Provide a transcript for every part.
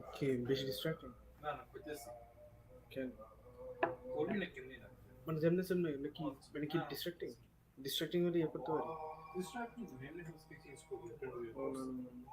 Okay, বেশি distracting. কেন? মানে যেমনি সেমনি মানে কি distracting? Distracting হলে ইয়ে করতে পারি। ও না না না না।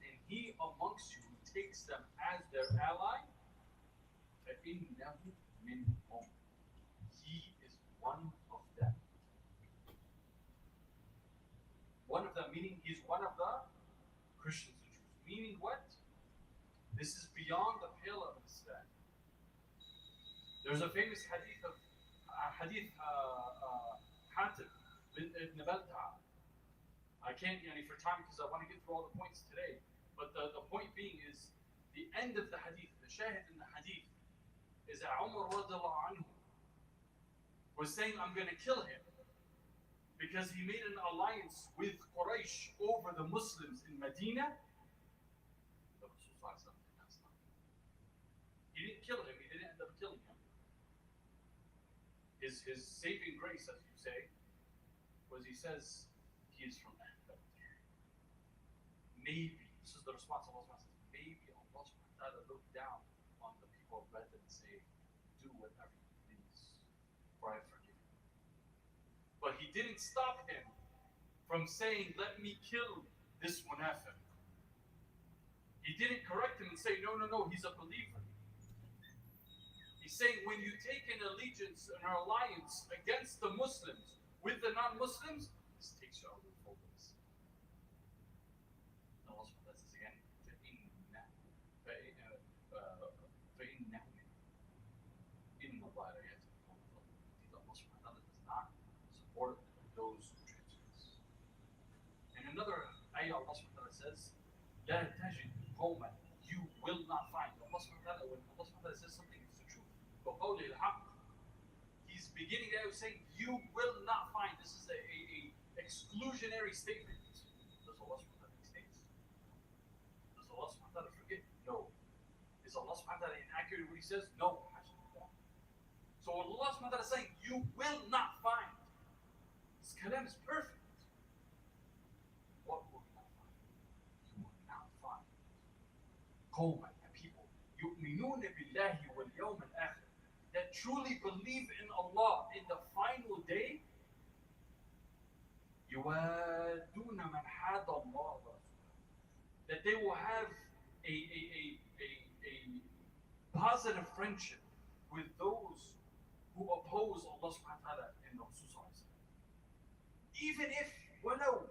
And he amongst you who takes them as their ally, فإنه منهم. He is one of them. One of them meaning he's one of the Christians and Jews. Meaning what? This is beyond the pale of Islam. There's a famous hadith of Hatib ibn Balta'a. I can't, for time, because I want to get through all the points today. But the point being is, the end of the hadith, the shahid in the hadith, is that Umar radiallahu anhu was saying, I'm going to kill him. Because he made an alliance with Quraysh over the Muslims in Medina. The Rasul did not stop him. He didn't kill him, he didn't end up killing him. His saving grace, as you say, was he says, he is from Ahl Badr. Maybe, this is the response of Allah, maybe Allah subhanahu wa ta'ala looked down on the people of Badr and say, do whatever you please, for I forgive you. But he didn't stop him from saying, let me kill this munafiq. He didn't correct him and say, no, he's a believer. He's saying, when you take an allegiance and an alliance against the Muslims with the non-Muslims, this takes you out of the focus. Allah says again, support those who transgress. And another ayah, Allah subhanahu wa ta'ala says, لا تجد قوما, you will not find. Allah subhanahu wa ta'ala, when Allah subhanahu wa ta'ala says something, it's the truth. وَقَوْلِ الْحَقِّ, He's beginning there saying, you will not find. This is a exclusionary statement. Does Allah subhanahu wa ta'ala mistakes? Does Allah subhanahu wa ta'ala forget? No. Is Allah subhanahu wa ta'ala inaccurate when He says? No. So Allah subhanahu wa ta'ala is saying, you will not find. This kalam is perfect. What will you not find? You will not find qawman, a people, يُؤْمِنُونَ بِاللَّهِ وَالْيَوْمِ الْآخِرِ, that truly believe in Allah in the final day. يُوَادُونَ مَنْ حَادَ اللَّهَ وَرَسُولَهُ, that they will have a positive friendship with those who oppose Allah subhanahu wa ta'ala and the Rasul sallallahu alayhi wa sallam. Even if, وَلَوْ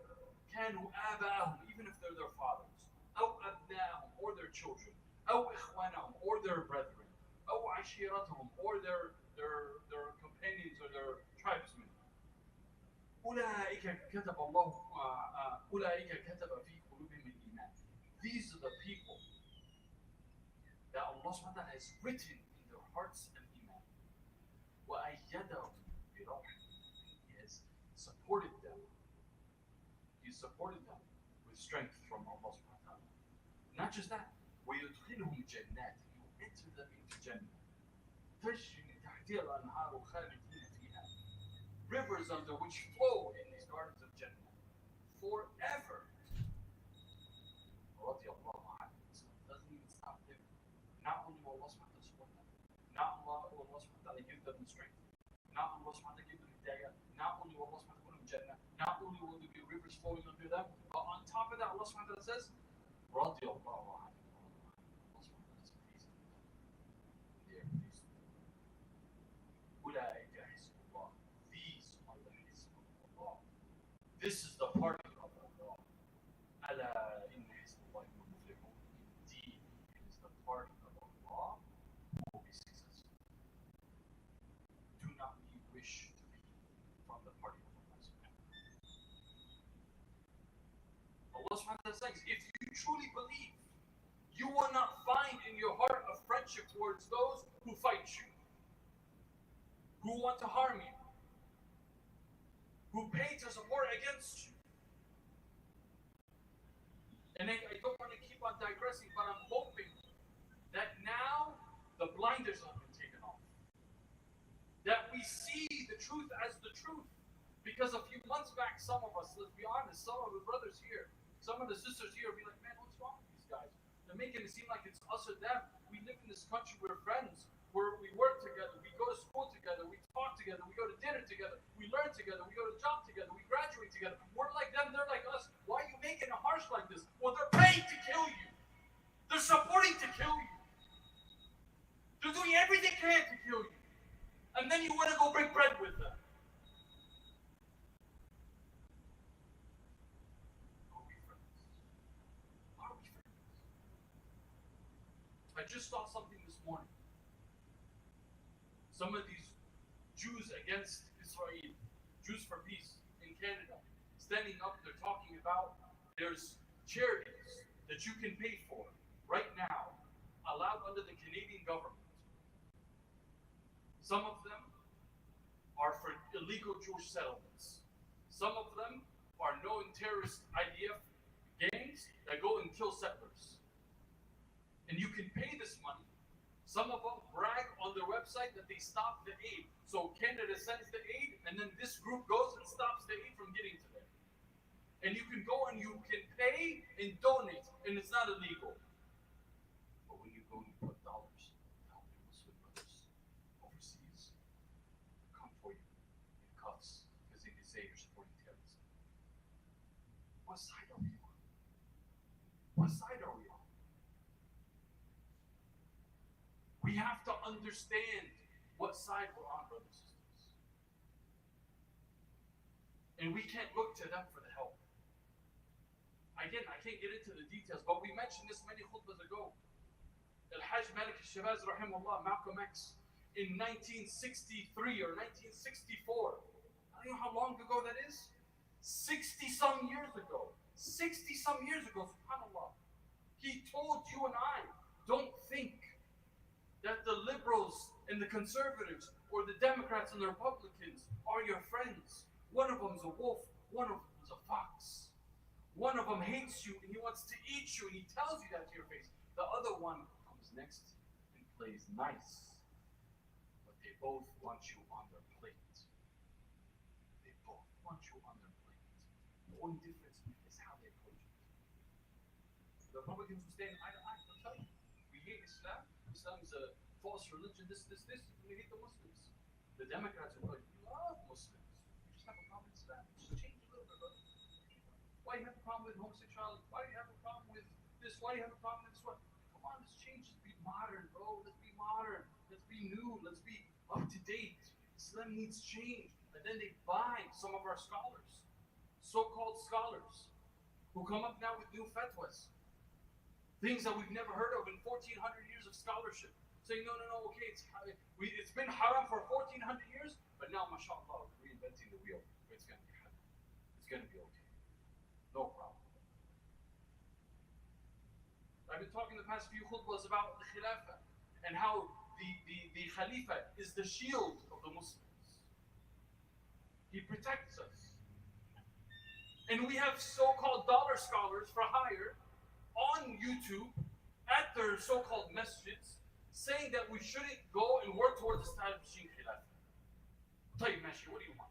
كَانُوا آبَاءَهُم, even if they're their fathers, أَوْ أَبْنَاءَهُم, or their children, أَوْ إِخْوَانَهُم, or their brethren, أَوْ عَشِيرَتَهُم, or their companions or their tribesmen. أُولَٰئِكَ كَتَبَ اللَّهُ أُولَٰئِكَ كَتَبَ فِي قُلُوبِهِمُ الْإِيمَانَ. These are the people that Allah subhanahu wa ta'ala has written in their hearts an iman. وَأَيَّدَهُمْ بِرَوْحٍ. He has supported them. He supported them with strength from Allah subhanahu wa ta'ala. Not just that, وَيُدْخِلُهُمْ جَنَّاتٍ. He will enter them into Jannah. تَجْرِي مِن تَحْتِهَا الْأَنْهَارُ خَالِدِينَ فِيهَا. Rivers under which flow in these gardens of Jannah forever. رضي الله عنه. So it doesn't even stop there. Not only will Allah subhanahu wa ta'ala support them, not only will Allah subhanahu wa ta'ala give them the strength, not only will Allah subhanahu wa ta'ala give them hidayah, not only will Allah subhanahu wa ta'ala give them Jannah, not only will there be rivers flowing under them, but on top of that, Allah subhanahu wa ta'ala says, رضي الله عنه. Allah subhanahu wa ta'ala is pleased with them. They are pleased with them. أولئك حزب الله. These are the حزب الله. This is the party of Allah. ألا إن حزب الله هم المفلحون. Indeed, it is the party of Allah who will be successful. Do not be wish to be from the party of Allah subhanahu wa ta'ala. Allah subhanahu wa ta'ala says, if you truly believe, you will not find in your heart a friendship towards those who fight you, who want to harm you, who pay to support against you. And I don't want to keep on digressing, but I'm hoping that now the blinders have been taken off. That we see the truth as the truth. Because a few months back, some of us, let's be honest, some of the brothers here, some of the sisters here will be like, man, what's wrong with these guys? They're making it seem like it's us or them. We live in this country, we're friends, we work together, we go to school together, we talk together, we go to dinner together, we learn together, we go to job together, we graduate together. We're like them, they're like us. Why are you making it harsh like this? Well, they're paid to kill you. They're supporting to kill you. They're doing everything they can to kill you. And then you want to go break bread with them. Are we friends? Are we friends? just saw something this morning. Some of these Jews against Israel, Jews for peace in Canada, standing up, they're talking about there's charities that you can pay for right now, allowed under the Canadian government. Some of them are for illegal Jewish settlements. Some of them are known terrorist IDF gangs that go and kill settlers. And you can pay this money. Some of them brag on their website that they stopped the aid. So Canada sends the aid, and then this group goes and stops the aid from getting to them. And you can go and you can pay and donate, and it's not illegal. But when you go and you put dollars to help your Muslim brothers overseas, come for you in cuts because they say you're supporting terrorism. What side are we on? What side are we on? We have to understand what side we're on, brothers and sisters. And we can't look to them for the help. Again, I can't get into the details, but we mentioned this many khutbahs ago. Al-Hajj Malik al-Shabaz, rahimahullah, Malcolm X, in 1963 or 1964. I don't know how long ago that is. 60-some years ago. 60-some years ago, subhanAllah. He told you and I, don't think that the liberals and the conservatives or the Democrats and the Republicans are your friends. One of them is a wolf, one of them is a fox. One of them hates you and he wants to eat you and he tells you that to your face. The other one comes next and plays nice. But they both want you on their plate. They both want you on their plate. The only difference is how they approach it. The Republicans will stand eye to eye. They'll tell you, we hate Islam. Islam is a false religion, this. We hate the Muslims. The Democrats are like, we love Muslims. We just have a problem with Islam. Just change a little bit, brother. Why do you have a problem with homosexuality? Why do you have a problem with this? Why do you have a problem with this one? Come on, let's change. Let's be modern, bro. Let's be modern. Let's be new. Let's be up to date. Islam needs change. And then they buy some of our scholars, so-called scholars, who come up now with new fatwas. Things that we've never heard of in 1,400 years of scholarship. Saying, no, okay, it's been haram for 1,400 years, but now, mashallah, we're reinventing the wheel. It's going to be halal. It's going to be okay. No problem. I've been talking the past few khutbahs about the Khilafah and how the Khalifa is the shield of the Muslims. He protects us. And we have so-called dollar scholars for hire on YouTube at their so-called masjids saying that we shouldn't go and work towards establishing Khilafah. I'll tell you, Mashi, what do you want?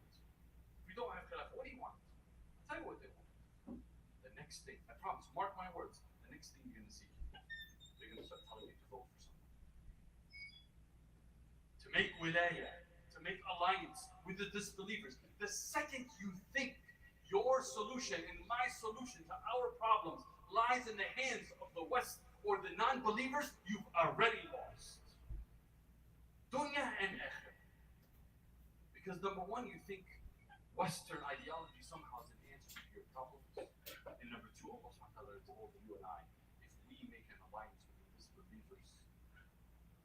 If we don't have Khilafah, what do you want? I'll tell you what they want. The next thing, I promise, mark my words, the next thing you're going to see, they're going to start telling you to vote for someone. To make wilayah, to make alliance with the disbelievers. The second you think your solution and my solution to our problems lies in the hands of the West or the non-believers, you've already lost. Dunya and akhirah. Because number one, you think Western ideology somehow is an answer to your problems. And number two, Allah subhanahu wa ta'ala told you and I, if we make an alliance with the disbelievers,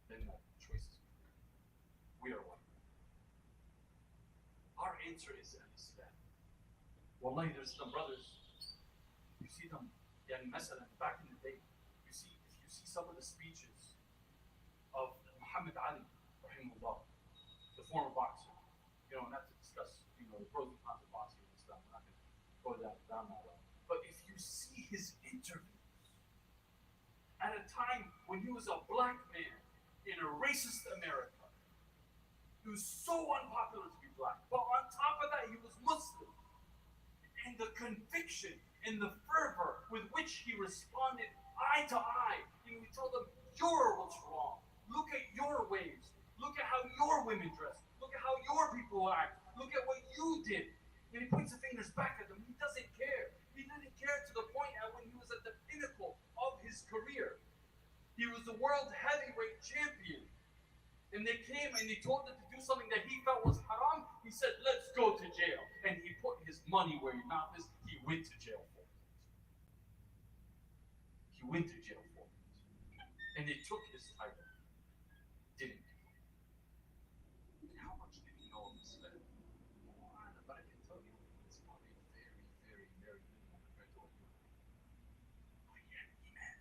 then the choice is clear. We are one. Our answer is al-Islam. Wallahi, there's some brothers, you see them, مثلا back in the day, if you see some of the speeches of Muhammad Ali, rahimahullah, the former boxer, not to discuss, the pros and cons of boxing and stuff, we're not going to go down that road. But if you see his interviews, at a time when he was a black man in a racist America, he was so unpopular to be black, but on top of that, he was Muslim. And the conviction and the fervor with which he responded eye to eye. We told him, you're what's wrong. Look at your ways. Look at how your women dress. Look at how your people act. Look at what you did. And he points the fingers back at them. He doesn't care. He didn't care to the point at when he was at the pinnacle of his career. He was the world heavyweight champion. And they came and they told him to do something that he felt was haram. He said, let's go to jail. And he put his money where his mouth is. He went to jail for it. He went to jail for it. And they took his title. Didn't they? And how much did he know of Islam? But I can tell you, it's probably very, very, very minimal compared to what you know. But he had iman.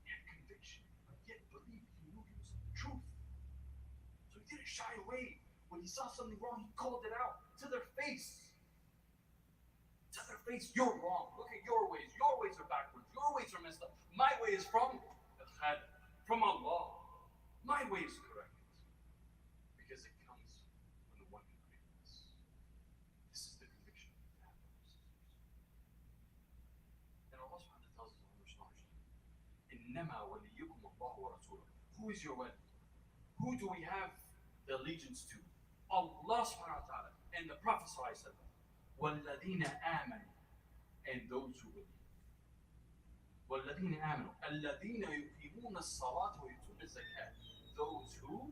He had conviction. But yet believed he knew he was in the truth. So he didn't shy away. When he saw something wrong, he called it out to their face. To their face, you're wrong. Look at your ways. Your ways are backwards. Your ways are messed up. My way is from Allah. My way is correct. Because it comes from the one who created us. This is the conviction we have, brothers and sisters. And Allah subhanahu wa ta'ala tells us in verse 9, إِنَّمَا وَلِيُّكُمُ اللَّهُ وَرَسُولُهُ. Who is your wali? Who do we have the allegiance to? Allah subhanahu wa ta'ala and the Prophet sallallahu alaihi wasallam. وَالَّذِينَ آمَنُوا. And those who believe. وَالَّذِينَ آمَنُوا الَّذِينَ يُقِيمُونَ الصَّلَاةَ وَيُؤْتُونَ الزَّكَاةَ. Those who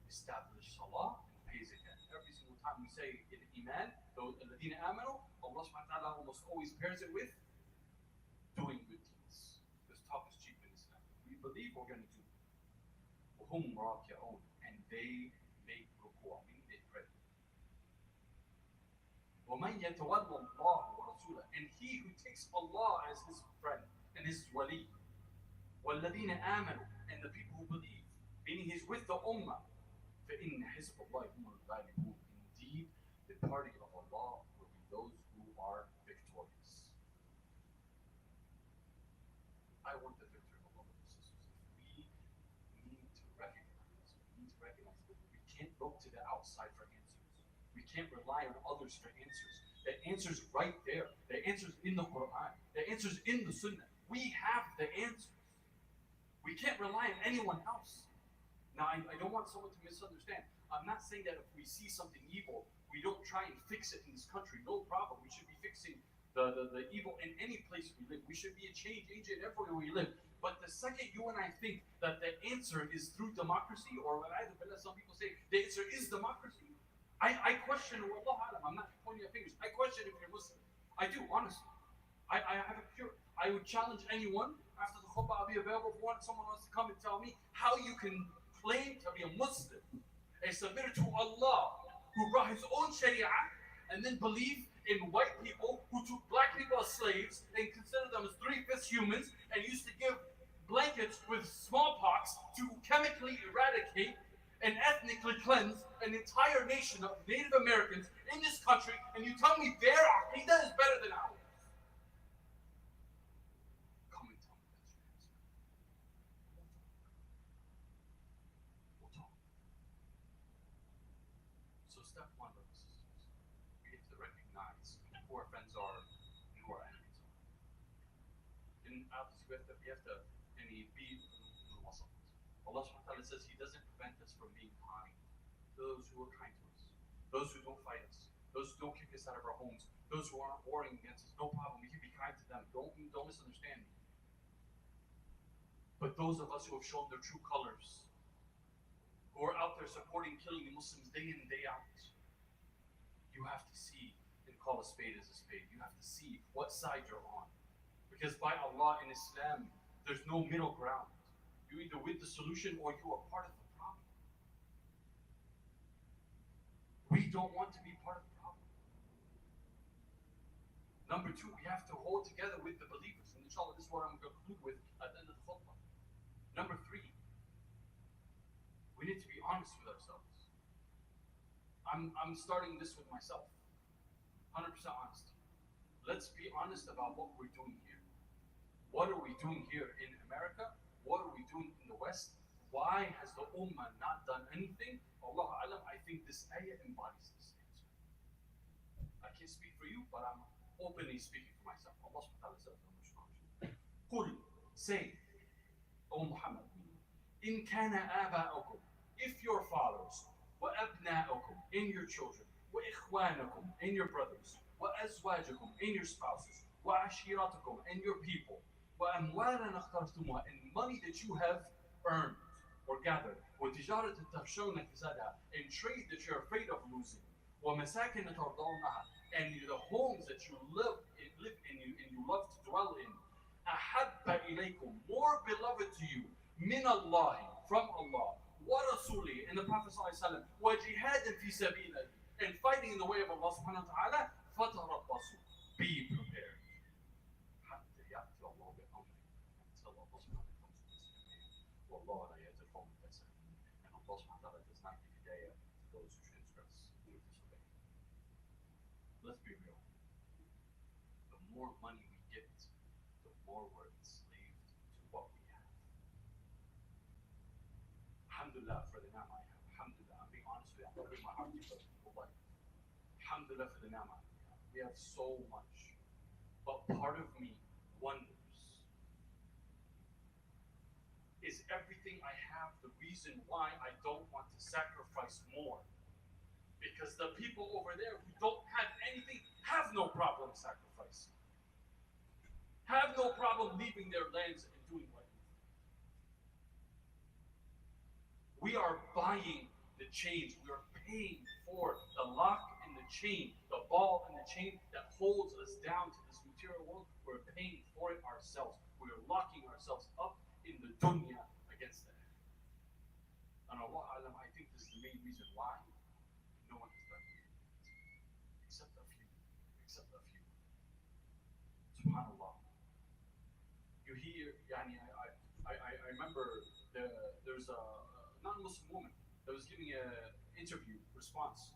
establish salah and pay zakat. Every single time we say in iman, those الَّذِينَ آمَنُوا, Allah subhanahu wa ta'ala almost always pairs it with doing good deeds. Because talk is cheap in Islam. We believe we're going to do. وَهُمْ رَاكِعُونَ. And they make ruku', meaning they pray. وَمَنْ يَتَوَلَّ اللَّهُ وَرَسُولَهُ. And he who takes Allah as his friend and his wali. وَالَّذِينَ آمَنُوا. And the people who believe, meaning he's with the ummah. فَإِنَّ حِزْبَ اللَّهِ هُمُ الْغَالِبُونَ. Indeed, the party of Allah will be those who are victorious. I want the victory of Allah, brothers and sisters. We need to recognize that we can't look to the outside for answers. We can't rely on others for answers. The answer's right there. The answer's in the Quran. The answer's in the Sunnah. We have the answers. We can't rely on anyone else. Now, I don't want someone to misunderstand. I'm not saying that if we see something evil, we don't try and fix it in this country. No problem. We should be fixing the evil in any place we live. We should be a change agent everywhere we live. But the second you and I think that the answer is through democracy, or some people say the answer is democracy, I question, Wallahu alam, I'm not pointing at fingers, I question if you're Muslim. I do, honestly. I have a pure, I would challenge anyone, after the khutbah I'll be available for someone wants to come and tell me how you can claim to be a Muslim, a submitter to Allah, who brought his own sharia, and then believe in white people who took black people as slaves and considered them as 3/5 humans and used to give blankets with smallpox to chemically eradicate and ethnically cleanse an entire nation of Native Americans in this country, and you tell me their aqidah is better than ours. Come and tell me that's your answer. We'll talk. So step one, brothers and sisters, we have to recognize who our friends are and who our enemies are. And obviously we have to be Allah subhanahu wa ta'ala says He doesn't prevent us from being kind to those who are kind to us, those who don't fight us, those who don't kick us out of our homes, those who aren't warring against us. No problem, we can be kind to them. Don't misunderstand me. But those of us who have shown their true colors, who are out there supporting killing the Muslims day in and day out, you have to see and call a spade as a spade. You have to see what side you're on. Because by Allah in Islam, there's no middle ground. You're either with the solution or you are part of the problem. We don't want to be part of the problem. Number two, we have to hold together with the believers. And inshallah, this is what I'm going to conclude with at the end of the khutbah. Number three, we need to be honest with ourselves. I'm starting this with myself. 100% honest. Let's be honest about what we're doing here. What are we doing here in America? What are we doing in the West? Why has the Ummah not done anything? Allahu Alam, I think this ayah embodies this answer. I can't speak for you, but I'm openly speaking for myself. Allah subhanahu wa ta'ala says, Qul, say, O Muhammad, in kana aba'akum, if your fathers, wa abna'akum, in your children, wa ikhwanakum, in your brothers, wa azwajakum, in your spouses, wa ashiratakum, in your people, وأموالا اخترتموها, and money that you have earned or gathered, وتجارة تخشون كسادها, and trade that you're afraid of losing, ومساكن ترضونها, and the homes that you live in and you love to dwell in, أحب إليكم, more beloved to you, من الله, from Allah, ورسوله, and the Prophet صلى الله عليه وسلم, وجهاد في سبيله, and fighting in the way of Allah subhanahu wa ta'ala, فتربصوا, be prepared. حتى يأتي الله بأمره, until Allah subhanahu wa ta'ala comes with his command. والله لا يهدي القوم الفاسقين, and Allah subhanahu wa ta'ala does not give hidayah to those who transgress and who disobey. Let's be real. The more money we get, the more we're enslaved to what we have. Alhamdulillah for the ni'mah I have. Alhamdulillah, I'm being honest with you. I'm putting my heart to the life. Alhamdulillah for the ni'mah we have. We have so much. But part of me wonders, is everything I have the reason why I don't want to sacrifice more? Because the people over there who don't have anything have no problem sacrificing. Have no problem leaving their lands and doing what they do. We are buying the chains. We are paying for the lock and the chain, the ball and the chain that holds us down to this material world. We're paying for it ourselves. We are locking ourselves up in the dunya against that. And Allah Alam, I think this is the main reason why no one has done it. Except a few. Except a few. SubhanAllah. You hear, yani, I remember there's a non-Muslim woman that was giving an interview response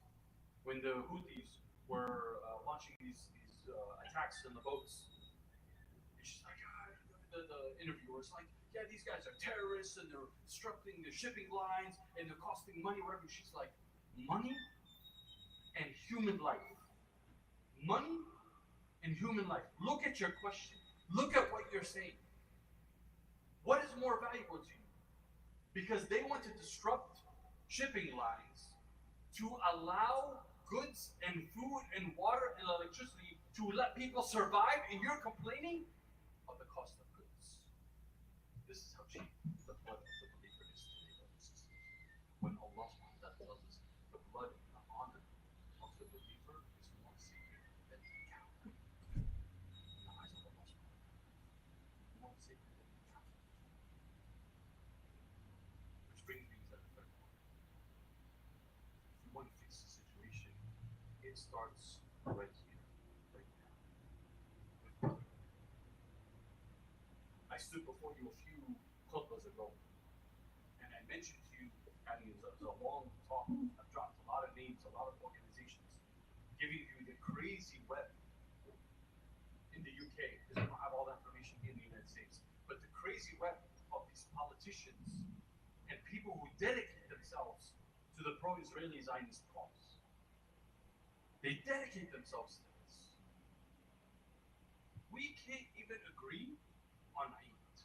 when the Houthis were launching these attacks on the boats. And she's like, the interviewer's like, yeah, these guys are terrorists and they're disrupting the shipping lines and they're costing money, whatever. She's like, money and human life. Money and human life. Look at your question. Look at what you're saying. What is more valuable to you? Because they want to disrupt shipping lines to allow goods and food and water and electricity to let people survive, and you're complaining of the cost of goods. This is how cheap the blood of the believer is today, brothers and sisters. When Allah subhanahu wa ta'ala tells us the blood and the honor of the believer is more sacred than the cow. In the eyes of Allah subhanahu wa ta'ala. More sacred than the cow. Which brings me to the third point. If you want to fix the situation, it starts right here, right now, with brotherhood. I stood before you a few khutbahs ago, and I mentioned to you, I mean, it was a long talk. I've dropped a lot of names, a lot of organizations, giving you the crazy web in the UK, because we don't have all that information in the United States, but the crazy web of these politicians and people who dedicate themselves to the pro-Israeli Zionist cause. They dedicate themselves to this. We can't even agree on Eid,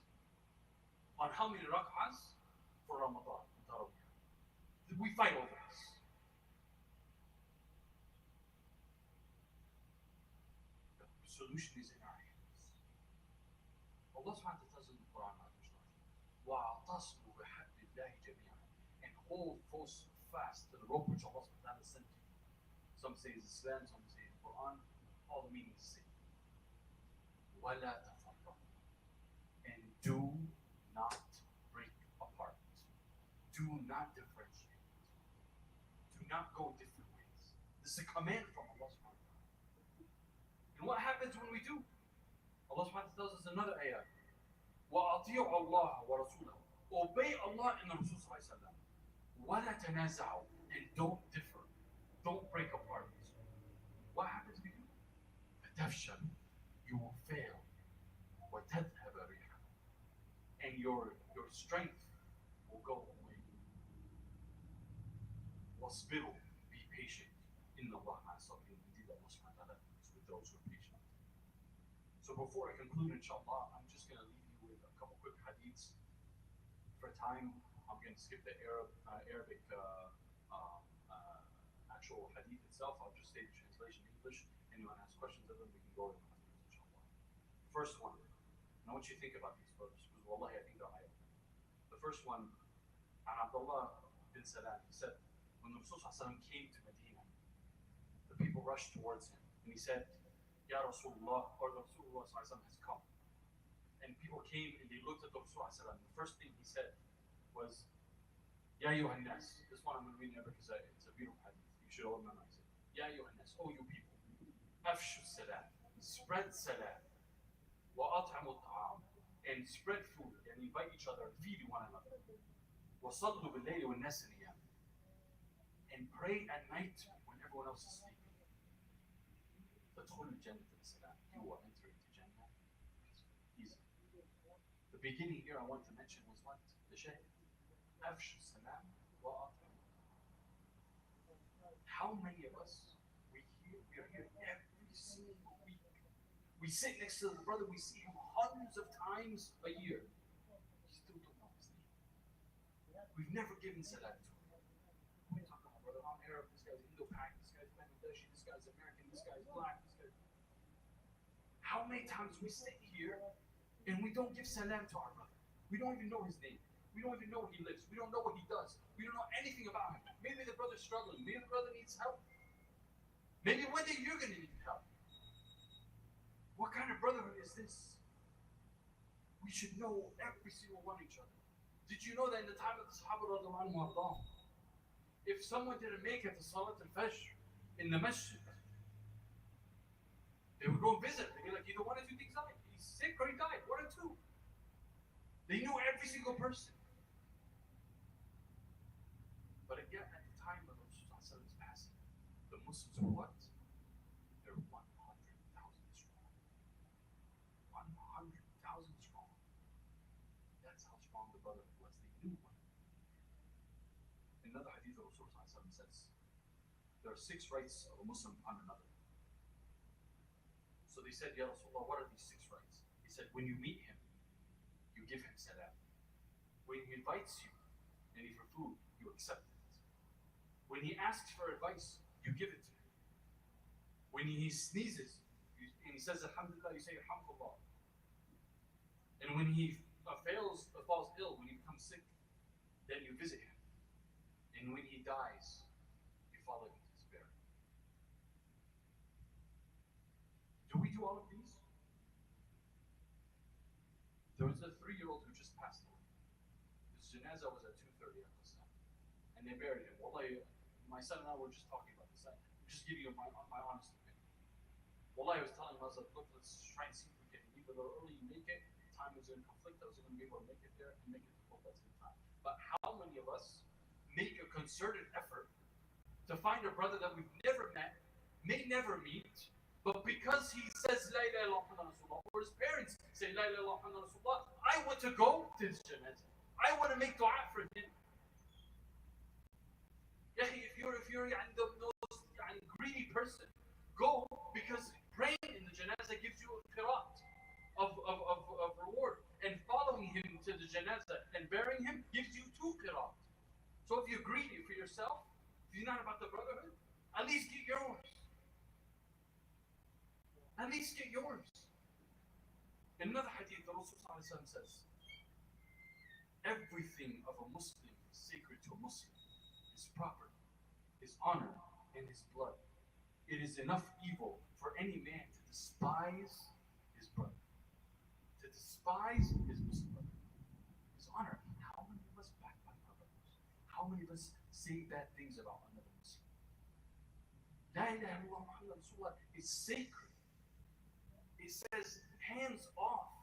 on how many rak'ahs for Ramadan. We fight over this. The solution is in our hands. Allah subhanahu wa ta'ala tells in the Quran, وَاعْتَصِمُوا بِحَبِّ اللَّهِ جَمِيعًا, and hold fast to the rope which Allah subhanahu wa ta'ala sent to you. Some say it's Islam, some say it's Quran, all the meanings the same. وَلَا تَفَرَّقُوا, and do not break apart. Do not differentiate. Do not go different ways. This is a command from Allah subhanahu wa ta'ala. And what happens when we do? Allah subhanahu wa ta'ala tells us another ayah. وَأَطِيعُوا اللَّهَ وَرَسُولَهُ, obey Allah and the Rasul sallallahu alayhi wa sallam. وَلَا تَنَازَعُوا, and don't differ. Don't break apart. What happens if you do? فَتَفْشَلُ, you will fail. وَتَذْهَبَ رِيحًا, and your strength will go away. وَاصْبِرُوا, be patient. إِنَّ اللَّهَ مَعَ الصَّابِرِينَ, indeed Allah subhanahu wa ta'ala is with those who are patient. So before I conclude, inshallah, I'm just going to leave you with a couple quick hadiths. For time, I'm going to skip the Arabic actual hadith itself. I'll just say the translation in English. Anyone has questions of them, we can go to them afterwards, inshallah. First one, and I want you to think about these brothers, because wallahi, I think they're eye opening. The first one, Abdullah bin Salam, he said, when the Rasul came to Medina, the people rushed towards him, and he said, Ya Rasulullah, or the Rasulullah has come. And and people came and they looked at the Rasul. The first thing he said was, Ya ayyuhan nas. This one I'm going to read now because it's a beautiful hadith. You should all memorize it. Ya ayyuhan nas, oh you people. Afshu salam. Spread salam. Wa at'amu ta'am. And spread food and invite each other and feed one another. Wa sallu bil-layli wan-nas niyam. And pray at night when everyone else is sleeping. Tadkhulu al-jannata bi-salam. You will enter into Jannah easy. The beginning here I want to mention was what? The shahid. Afshu salam wa at'amu. How many of us we are here every single week? We sit next to the brother, we see him hundreds of times a year. We still don't know his name. We've never given salam to him. We talk about brother, I'm Arab, this guy's Indo-Pak, this guy's Bangladeshi, this guy's American, this guy's black, this guy's... How many times we sit here and we don't give salam to our brother? We don't even know his name. We don't even know where he lives. We don't know what he does. We don't know anything about him. Maybe the brother's struggling. Maybe the brother needs help. Maybe one day you're going to need help. What kind of brotherhood is this? We should know every single one of each other. Did you know that in the time of the Sahaba radiallahu anhum, if someone didn't make it to Salat al-Fajr in the masjid, they would go visit. They'd be like, either one or two things died. He's sick or he died. One or two. They knew every single person. But again, at the time of Rasulullah's passing, the Muslims were what? They're 100,000 strong. 100,000 strong. That's how strong the brotherhood was. They knew one. Another hadith of Rasulullah says, there are 6 rights of a Muslim upon another. So they said, Ya Rasulullah, what are these 6 rights? He said, when you meet him, you give him salam. When he invites you and he's for food, you accept it. When he asks for advice, you give it to him. When he sneezes and he says Alhamdulillah, you say Alhamdulillah. And when he falls ill, when he becomes sick, then you visit him. And when he dies, you follow him to his burial. Do we do all of these? There was a 3-year-old who just passed away. His janazah was at 2:30 at this time. And they buried him. Wallahi, my son and I were just talking about this. I'm just giving you my honest opinion. Wallahi, I was telling him, I was like, look, let's try and see if we can leave a little early and make it. Time was going to conflict. I was going to be able to make it there and make it to Khutbah in time. But how many of us make a concerted effort to find a brother that we've never met, may never meet, but because he says La ilaha illallah, or his parents say La ilaha illallah, I want to go to his janazah. I want to make dua for him. If you're the most greedy person, go, because praying in the janazah gives you a qiraat of reward, and following him to the janazah and burying him gives you 2 qiraat. So if you're greedy for yourself, if you're not about the brotherhood, at least get yours. At least get yours. In another hadith, the Rasul says, everything of a Muslim is sacred to a Muslim. His property, his honor, and his blood. It is enough evil for any man to despise his brother. To despise his Muslim brother. His honor. How many of us backbite our brothers? How many of us say bad things about another Muslim? La ilaha illallah Muhammad Rasulullah is sacred. It says, hands off.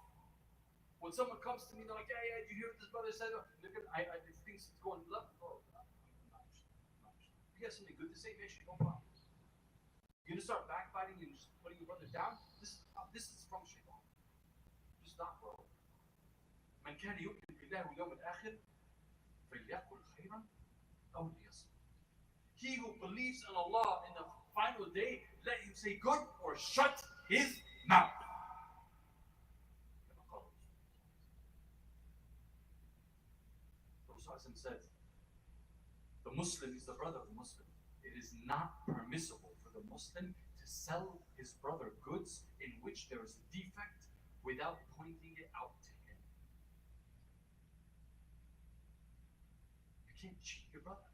When someone comes to me, they're like, yeah, did you hear what this brother said? If things go on left, I'm not interested. If you got something good to say, man, no problem. You're going to start backbiting and just putting your brother down? This is from Shaitan. Just stop, bro. من كان يؤمن بالله واليوم الآخر فليقل خيرا أو ليصمت. He who believes in Allah in the final day, let him say good or shut his mouth. Rasul said, the Muslim is the brother of the Muslim. It is not permissible for the Muslim to sell his brother goods in which there is a defect without pointing it out to him. You can't cheat your brother.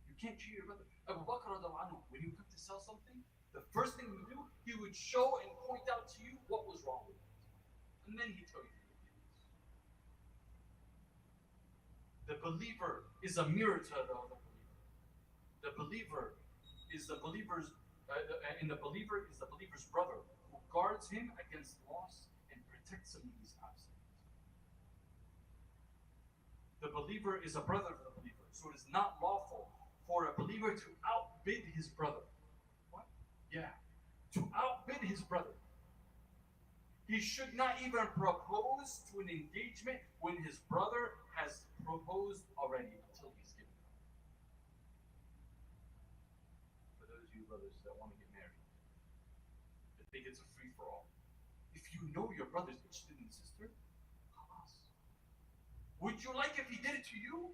You can't cheat your brother. Abu Bakr, when he would come to sell something, the first thing he would do, he would show and point out to you what was wrong with it. And then he tells you the forgiveness. The believer is a mirror to the other believer. The believer is the believer's and the believer is the believer's brother who guards him against loss and protects him when he's absent. The believer is a brother to the believer, so it is not lawful for a believer to outbid his brother. What? Yeah, to outbid his brother. He should not even propose to an engagement when his brother has proposed already until he's given up. For those of you brothers that want to get married, that think it's a free-for-all. If you know your brother's interested in sister, khalas. Would you like if he did it to you?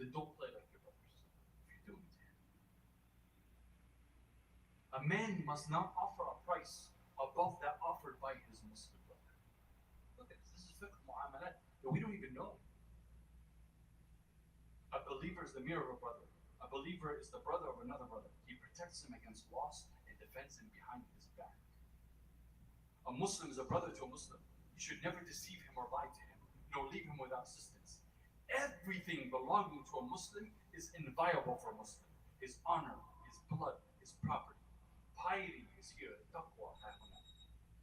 Then don't play like your brothers if you're doing it to him. A man must not offer a price above that offered by his Muslim brother. Look at this. This is fiqh mu'amalat that we don't even know. A believer is the mirror of a brother. A believer is the brother of another brother. He protects him against loss and defends him behind his back. A Muslim is a brother to a Muslim. You should never deceive him or lie to him, nor leave him without assistance. Everything belonging to a Muslim is inviolable for a Muslim. His honor, his blood, his property. Piety is here. Taqwa.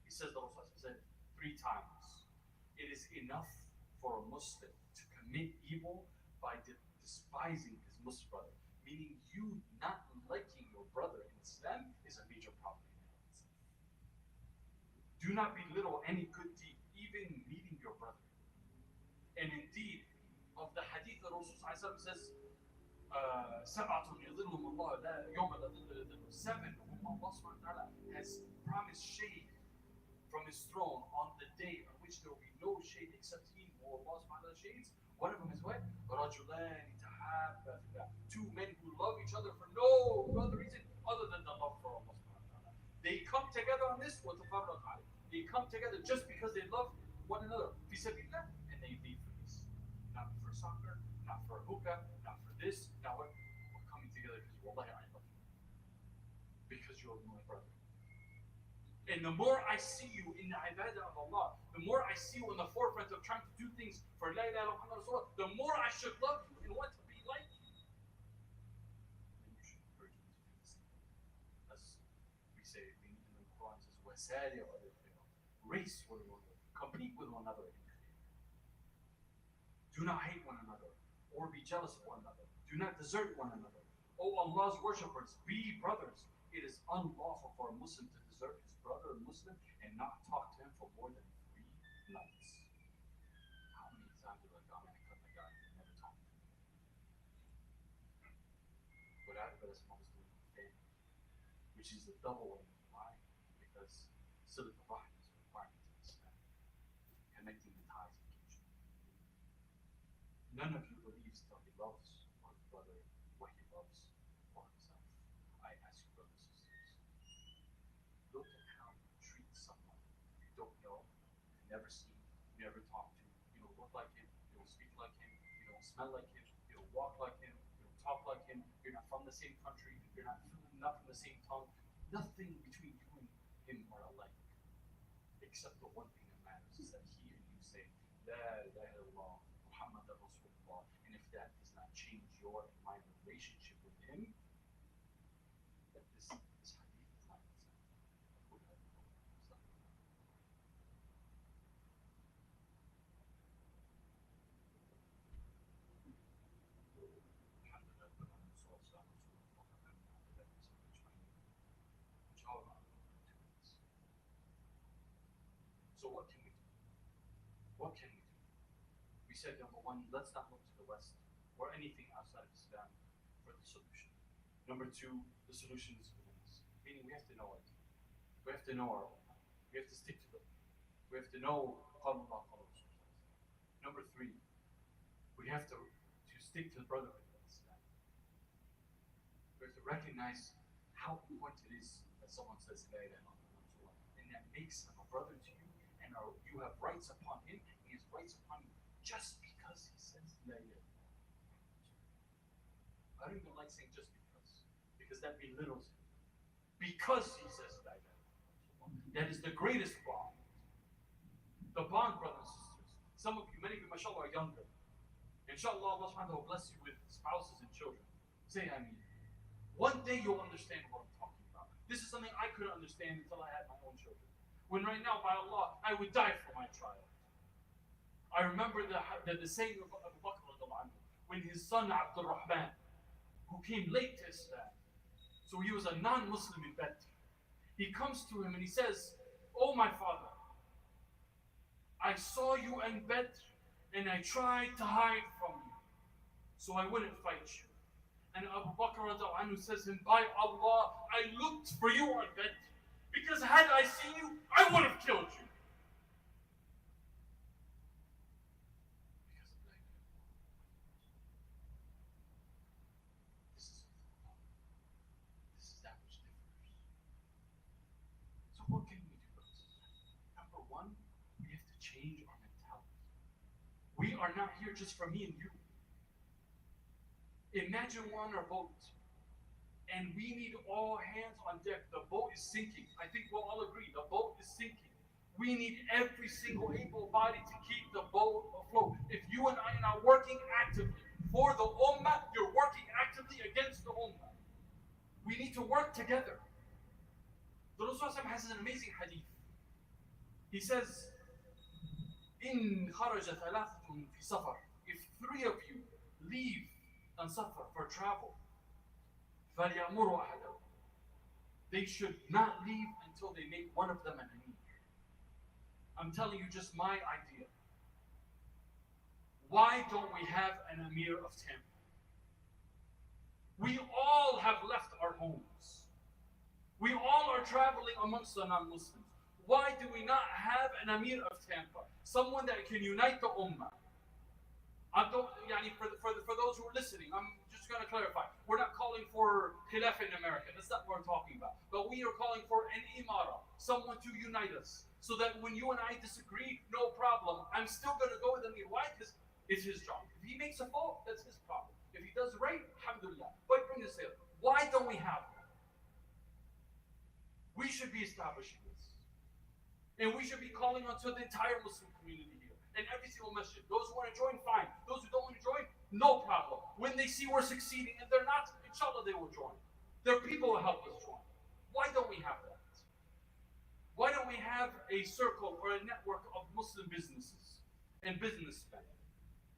He says, the Rasul said 3 times, it is enough for a Muslim to commit evil by despising his Muslim brother. Meaning you not liking your brother in Islam is a major problem in itself. Do not belittle any good deed, even meeting your brother. And indeed, of the hadith, the Rasul says, سبعة يظلهم الله لا يوم لا ظل إلا ظله. 7 whom Allah subhanahu wa ta'ala has promised shade from his throne on the day on which there will be no shade except he who Allah subhanahu wa ta'ala shades. One of them is what? رجلان تحابا في الله. 2 men who love each other for no other reason other than the love for Allah subhanahu wa ta'ala. They come together on this, وتفرق عليه. They come together just because they love one another. في سبيل الله, and they leave for this. Not for soccer, not for hookah, not for this. Now we're coming together because wallahi I love you. Because you're my brother. And the more I see you in the ibadah of Allah, the more I see you in the forefront of trying to do things for La ilaha illallah, the more I should love you and want to be like you. And you should encourage me to do the same. As we say in the Quran, it says, وَسَارِعُوا إِلَى الْخَيْرَاتِ. Race with one another, compete with one another in khair. Do not hate one another or be jealous of one another. Do not desert one another. O Allah's worshippers, be brothers. It is unlawful for a Muslim to desert his brother Muslim and not talk to him for more than 3 nights. How many times have I gone and cut my guy and never talked to him? But I bet it's Muslim family, which is the double one. Why? Because Silat al-Rahim is a requirement in Islam, connecting the ties of kinship. None of you believes till he loves for his brother what he loves for himself. I ask you, brothers and sisters, look at how you treat someone you don't know, you never seen, you never talked to, you don't look like him, you don't speak like him, you don't smell like him, you don't walk like him, you don't talk like him, you're not from the same country, you're not from the same tongue. Nothing between you and him are alike. Except the one thing that matters is that he and you say, La ilaha illallah, Muhammad Rasulullah. And if that does not change your and my relationship with him, that this hadith is not So what can we do? What can we do? We said, number one, let's not look to the West or anything outside of Islam for the solution. Number two, the solution is within us. Meaning we have to know it. We have to know our own. We have to stick to it. We have to know Allah, Allah. Number three, we have to stick to the brotherhood of Islam. We have to recognize how important it is that someone says La ilaha illallah, and that makes him a brother to you, and you have rights upon him, and he has rights upon you, just because he says La ilaha illallah. I don't even like saying just because that belittles him. Because he says La ilaha illallah. That is the greatest wrong. The bond, brothers and sisters. Some of you, many of you, mashallah, are younger. Inshallah, Allah subhanahu wa ta'ala will bless you with spouses and children. Say Ameen. One day you'll understand what I'm talking about. This is something I couldn't understand until I had my own children. When right now, by Allah, I would die for my child. I remember the saying of Abu Bakr when his son Abdul Rahman, who came late to Islam, so he was a non-Muslim in Badr. He comes to him and he says, "Oh my father, I saw you in Badr and I tried to hide from you, so I wouldn't fight you." And Abu Bakr says to him, "By Allah, I looked for you on Badr, because had I seen you, I would have killed you." This is that which differs. So what can we do? Number one, we have to change our mentality. We are not here just for me and you. Imagine we're on our boat and we need all hands on deck. The boat is sinking. I think we'll all agree the boat is sinking. We need every single able body to keep the boat afloat. If you and I are not working actively for the ummah, you're working actively against the ummah. We need to work together. The Rasul has an amazing hadith. He says, "In kharaja thalathatun fi safar." If three of you leave and suffer for travel, فَلْيَأْمُرُوا أَحَدَهُمْ. They should not leave until they make one of them an amir. I'm telling you just my idea. Why don't we have an amir of Tampa? We all have left our homes. We all are traveling amongst the non-Muslims. Why do we not have an amir of Tampa? Someone that can unite the ummah. For those who are listening, I'm just going to clarify. We're not calling for khilaf in America. That's not what we're talking about. But we are calling for an imara, someone to unite us. So that when you and I disagree, no problem. I'm still going to go with Amir. Why? Because it's his job. If he makes a fault, that's his problem. If he does right, alhamdulillah. But bring this here. Why don't we have that? We should be establishing this. And we should be calling on to the entire Muslim community here. And every single masjid. Those who want to join, fine. Those who don't want to join, no problem. When they see we're succeeding and they're not, inshallah they will join. Their people will help us join. Why don't we have that? Why don't we have a circle or a network of Muslim businesses and businessmen?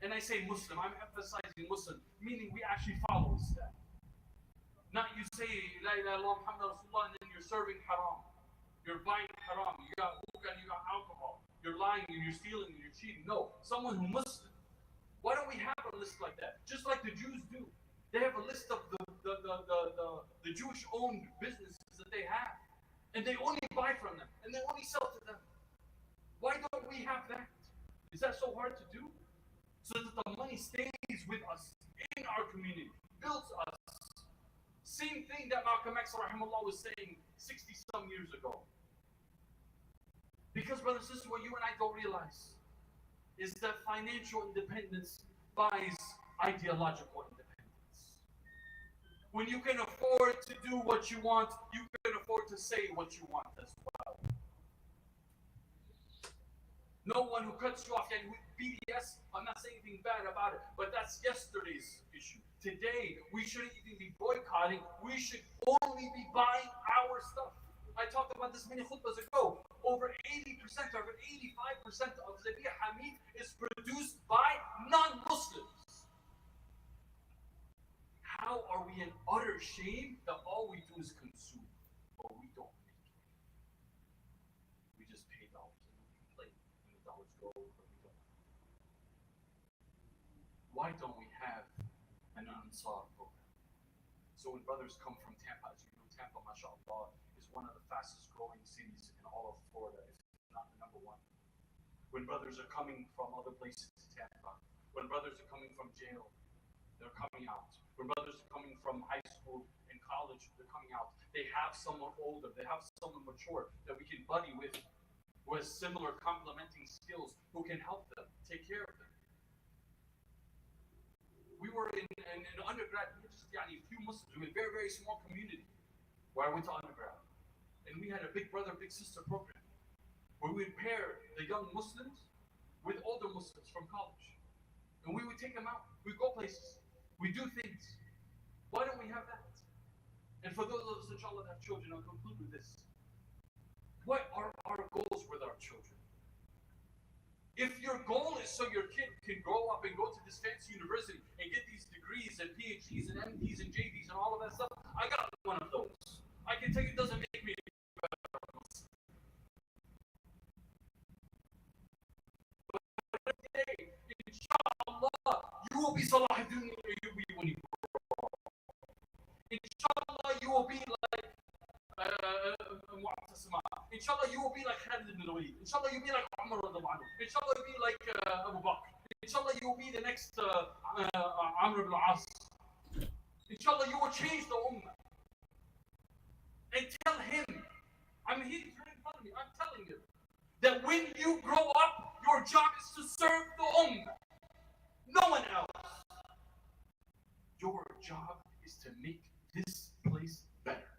And I say Muslim, I'm emphasizing Muslim, meaning we actually follow Islam. Not you say La ilaha illallah Muhammad Rasulullah and then you're serving haram. You're buying haram. You got hookah and you got alcohol. You're lying and you're stealing and you're cheating. No, someone who Muslim. Why don't we have a list like that? Just like the Jews do. They have a list of the Jewish-owned businesses that they have. And they only buy from them. And they only sell to them. Why don't we have that? Is that so hard to do? So that the money stays with us in our community. Builds us. Same thing that Malcolm X rahimahullah was saying 60-some years ago. Because, brothers and sisters, what you and I don't realize is that financial independence buys ideological independence. When you can afford to do what you want, you can afford to say what you want as well. No one who cuts you off, and with BDS, I'm not saying anything bad about it, but that's yesterday's issue. Today, we shouldn't even be boycotting, we should only be buying our stuff. I talked about this many khutbahs ago. Over 80% or 85% of Zabiya Hamid is produced by non-Muslims. How are we in utter shame that all we do is consume, but we don't make it? We just pay dollars and we complain when the dollars go, but we don't. Why don't we have an Ansar program? So when brothers come from Tampa, as you know, Tampa, mashallah, is one of the fastest growing cities in all of Florida, if not the number one. When brothers are coming from other places to Tampa, when brothers are coming from jail, they're coming out. When brothers are coming from high school and college, they're coming out. They have someone older, they have someone mature that we can buddy with, who has similar complementing skills, who can help them, take care of them. We were in undergrad, we were just a few Muslims, we were a very, very small community where I went to undergrad. And we had a big brother, big sister program. where we would pair the young Muslims with older Muslims from college. And we would take them out. We go places. We do things. Why don't we have that? And for those of us, inshallah, that have children, I'll conclude with this. What are our goals with our children? If your goal is so your kid can grow up and go to this fancy university and get these degrees and PhDs and MDs and JDs and all of that stuff, I got one of those. I can tell you it doesn't make me better. But today, inshallah, you will be Salahuddin Ayyubi when you grow up. Inshallah, you will be like Inshallah, you will be like Khalid ibn Walid. Inshallah, you'll be like Umar radiallahu anhu. Inshallah, you'll be like Abu Bakr. Inshallah, you will be the next Amr ibn al-As. Inshallah, you will change the ummah. And tell him, he's right in front of me, I'm telling you, that when you grow up, your job is to serve the ummah. No one else. Your job is to make this place better.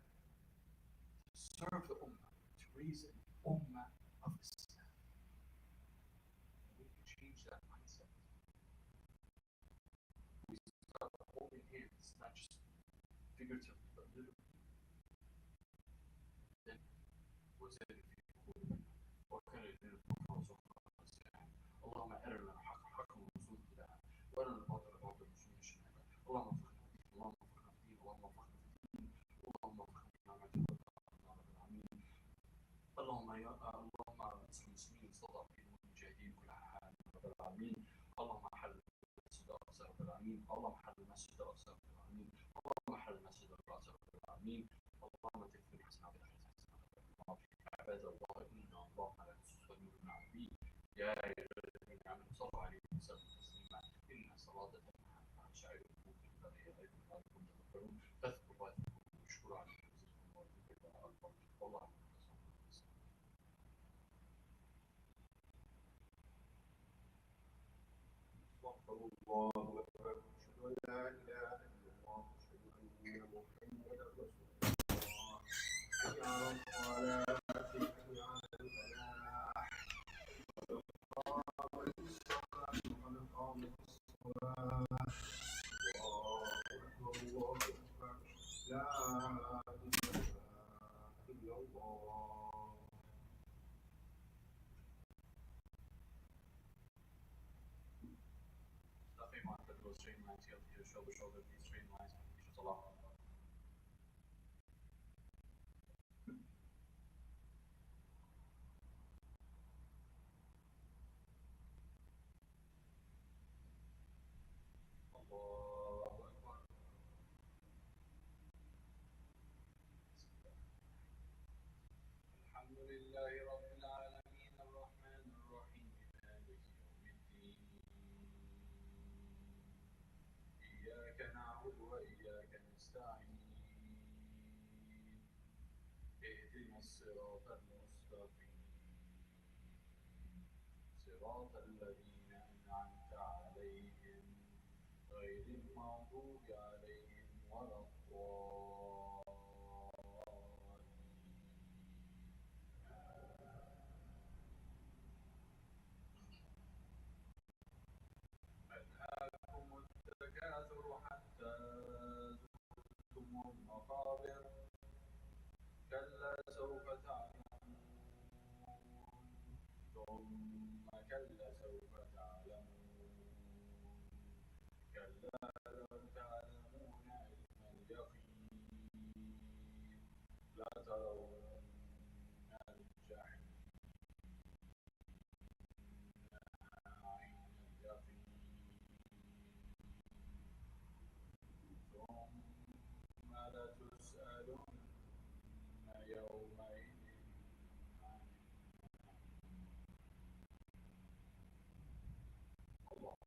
To serve the ummah, to raise an ummah of Islam. And we can change that mindset. We start holding hands, not just figuratively, but literally. Then, what's it? What kind of اللهم أرنا الحق حقا وارزقنا اتباعه وأرنا الباطل باطلا وارزقنا اجتنابه اللهم وفقنا في الدين اللهم وفقنا في الدين اللهم وفقنا في الدين اللهم وفقنا في الدين اللهم انصر المسلمين المستضعفين والمجاهدين كل حال رب العالمين اللهم حل المسجد الأقصى رب العالمين اللهم حل المسجد الأقصى رب العالمين اللهم حل المسجد الأقصى رب العالمين اللهم تكفي حسنا بالحسنات عباد الله إن الله على كل شيء قدير يا أيها الذين آمنوا صلوا عليه وسلموا تسليما إن الصلاة تنهى عن الفحشاء والمنكر والبغي يعظكم لعلكم تذكرون فاذكروا الله يذكركم واشكروا عليه يزدكم ويغفر الله أكبر والله أكبر الله أكبر أشهد أن لا إله إلا الله أشهد أن محمدا رسول الله حي على الصلاة حي على الفلاح قامت الصلاة قد قامت الصلاة الله أكبر لا إله إلا الله. Nothing like that, those straight lines, you have to do shoulder, shoulder, these straight lines, it's a lot. الحمد لله رب العالمين الرحمن الرحيم مالك يوم الدين إياك نعبد وإياك نستعين اهدنا الصراط المستقيم صراط الذين أنعمت عليهم غير المغضوب عليهم ولا ألهاكم التكاثر حتى زرتم المقابر كلا سوف تعلمون ثم كلا سوف تعلمون كلا لو تعلمون علم اليقين لترون الجحيم عين اليقين ثم لتسألن يومئذ عن الله.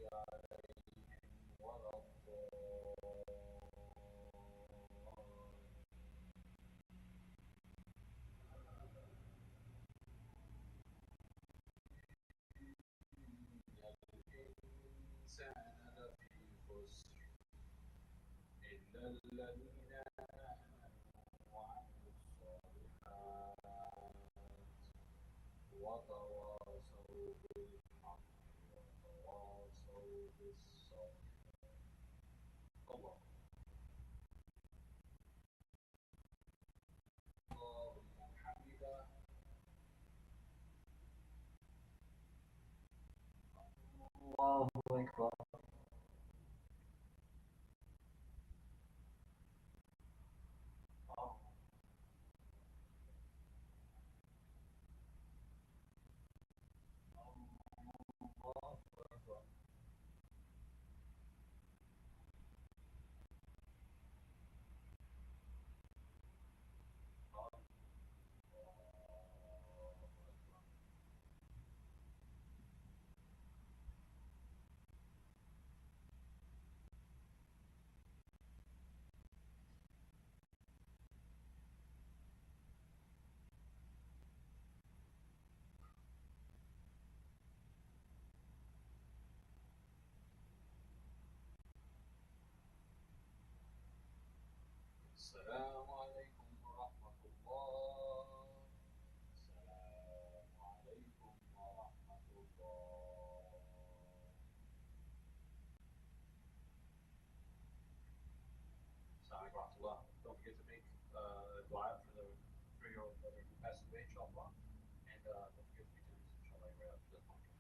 عليهم ولا الضالين الإنسان لفي خسر إلا الذين آمنوا وعملوا الصالحات وتواصوا بالحق وتواصوا بالصبر. الله لمن حمده. الله أكبر. الله أكبر. السلام عليكم ورحمة الله. السلام عليكم ورحمة الله. السلام عليكم ورحمة الله. Don't forget to make dua for your brother who passed away, inshallah. And don't forget to be generous, inshallah, right after the podcast.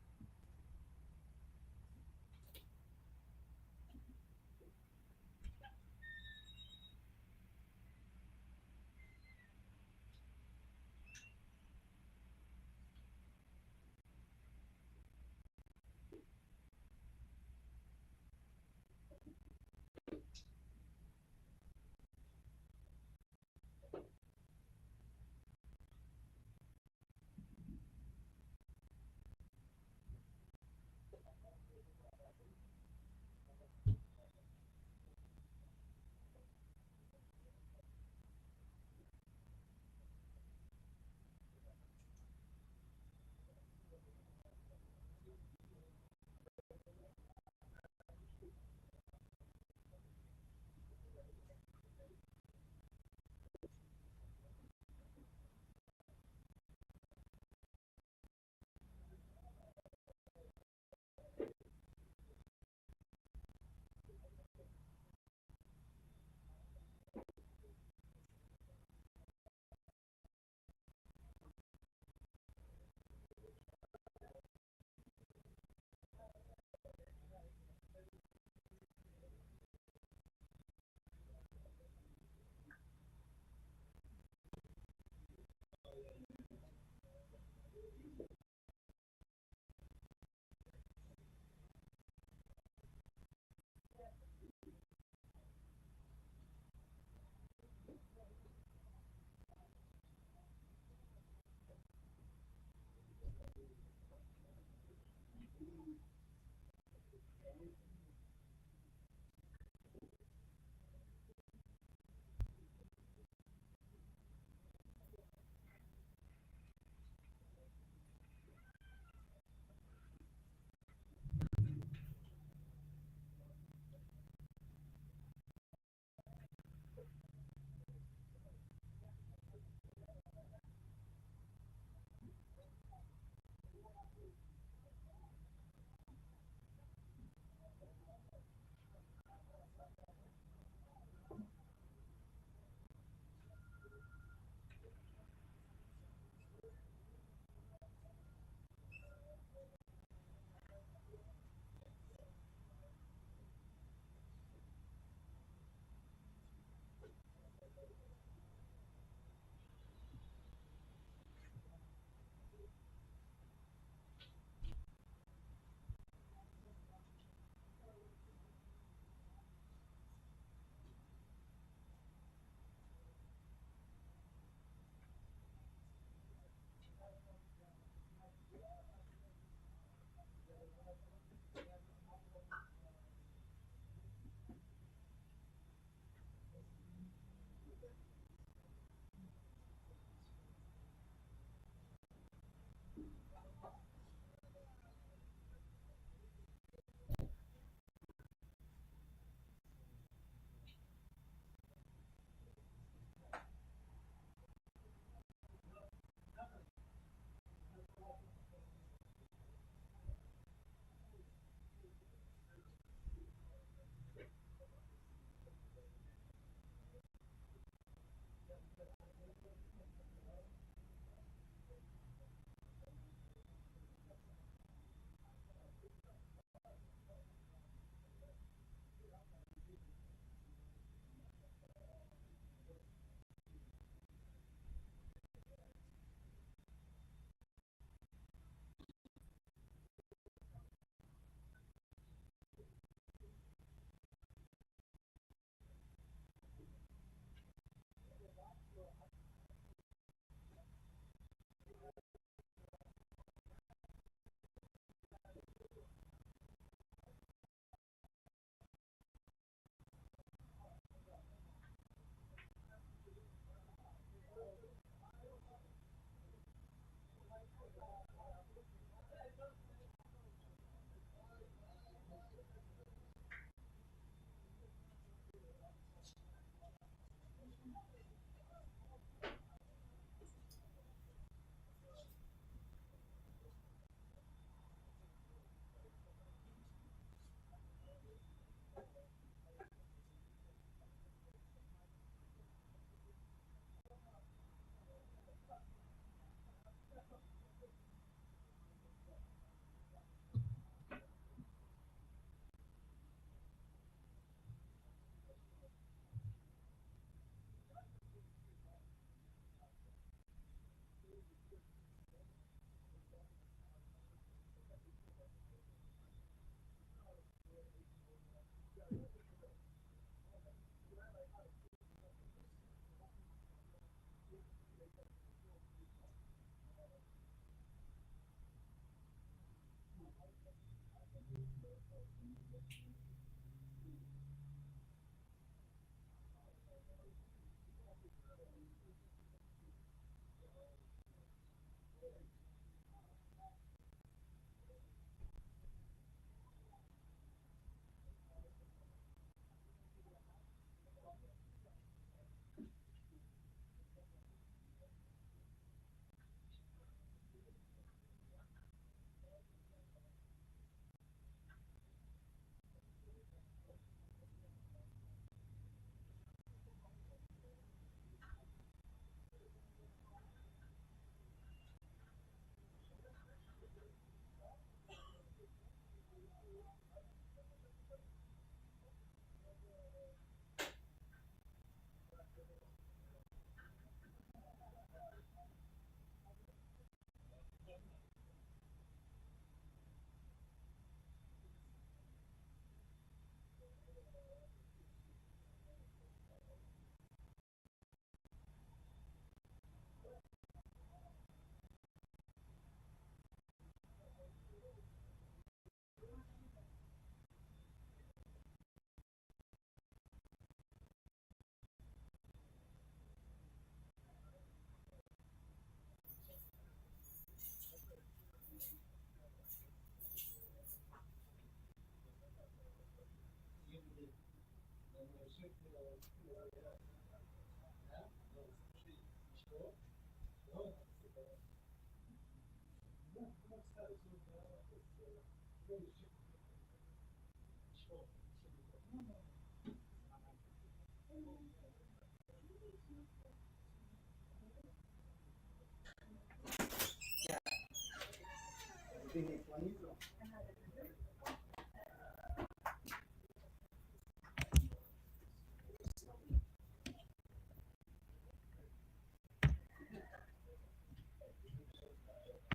Everything is funny.